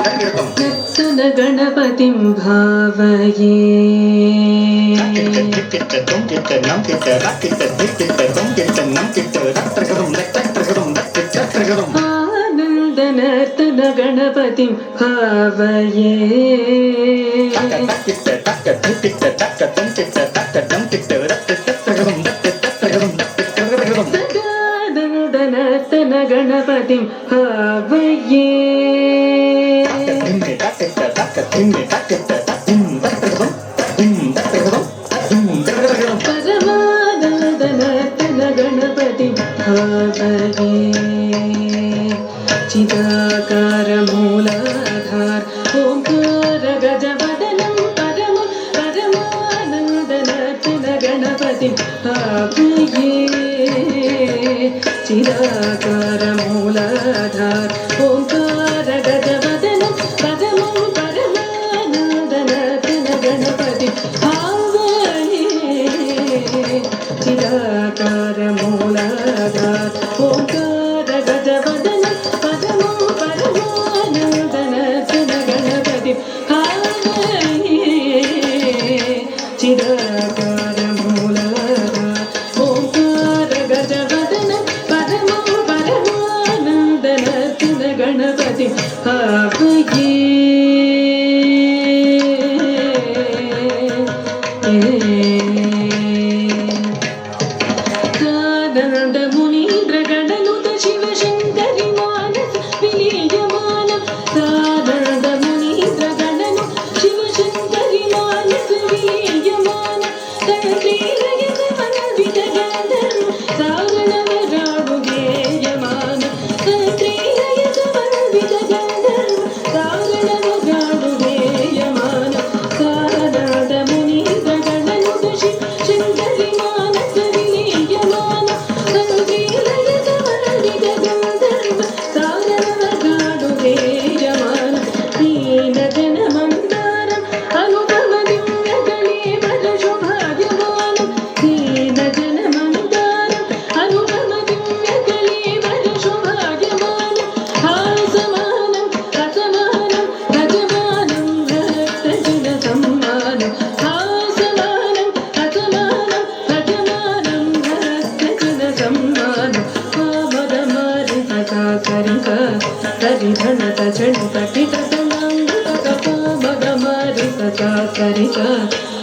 नर्तन गणपतिं भावये आनन्द नर्तन गणपतिं भावये नर्तन गणपतिं भावये परमानंद नर्तन गणपतिं भावये चिदाकार मूलाधार ओंकार गजवदनं परमानंद नर्तन गणपतिं भावये चिदाकार मूलाधार ओंकार गजवदनं परमानंद नर्तन गणपतिं भावये चिदाकार मूलाधार ओंकार गजवदनं परमानंद नर्तन गणपतिं भावये चिदाकार मूलाधार ओंकार गजवदनं परमानंद नर्तन गणपतिं भावये सानंद मुनीन्द्र गणनुत शिव शंकरि मानस विलीयमानं सानंद मुनीन्द्र गणनुत शिव शंकरि मानस विलीयमानं तन्त्रीरयत मनविद गन्धर्व सारणवराडु गेयमानं तन्त्रीरयत मनविद गन्धर्व सारणवराडु गेयमानं सानंद मुनीन्द्र गणनुत शिव शंकरि मानस विलीयमानं तन्त्रीरयत मनविद गन्धर्व सारणवराडु गेयमानं दीनजनमन्दारम् अनुपमदिं यगलेवर शोभायमानं दीनजनमन्दारम् अनुपमदिं यगलेवर शोभायमानं हासमानं असमानं भजमानं भक्तजनसम्मानं हासमानं असमानं भजमानं भक्तजनसम्मानं पामदमारि ससा सरिसा सरिधनत चणुत किटतनाङ्गुतक पामदमारि ससा सरिसा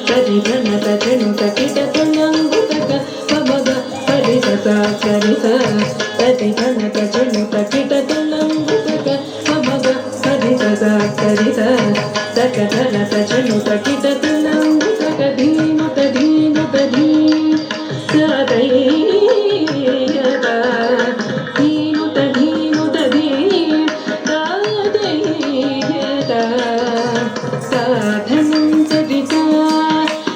सरिधनत चणुत किटतनाङ्गुतक पमग परिससा सरिसा सरिधनत चणुत किटतनाङ्गुतक पमग परिससा सरिसा सकधनत चणुत किटतनाङ्गुतक धीनुत धीनुत धी सदैयदा धीनुत धीनुत धी सदैयदा साधनं सरिता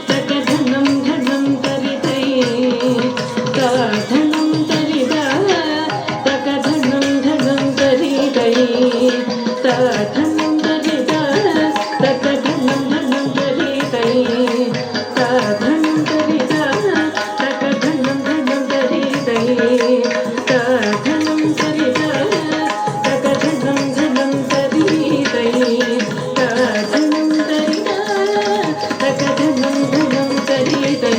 सकधनं धनं सरितै साधनं सरिता सकधनं धनं सरितै साधनं सरिता सकधनं धनं सरितै साधनं सरिता सकधनं धनं सरितै साधनं सरिता सकधनं धनं सरितै साधनं सरिता सकधनं धनं सरितै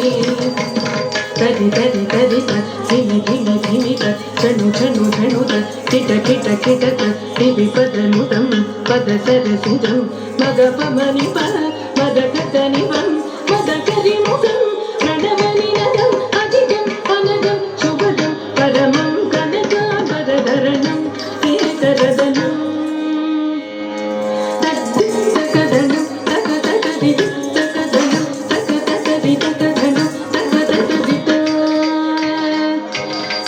तरि तरि तरित धिमि धिमि धिमित झनु झनु झनुत किट किट किटत विपदनुतं पद सरसिजं मग पमनि प मद कतनिवं मद करिमुखं प्रणवनिनदं अजितं अनगं शुभदं परमं कनकाभरणं केतरदनं तद्दिक्तकदनं तकतकदिदि तकदनं तकतकदि तकधनं तकतकदिता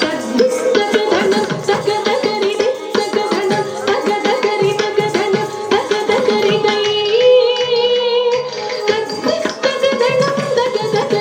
तद्दिक्तकदनं तकतकरिदि तकधनं तकतकरि तकधनं तकतकरिदै तद्दिक्तकदनं तकतक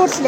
बसले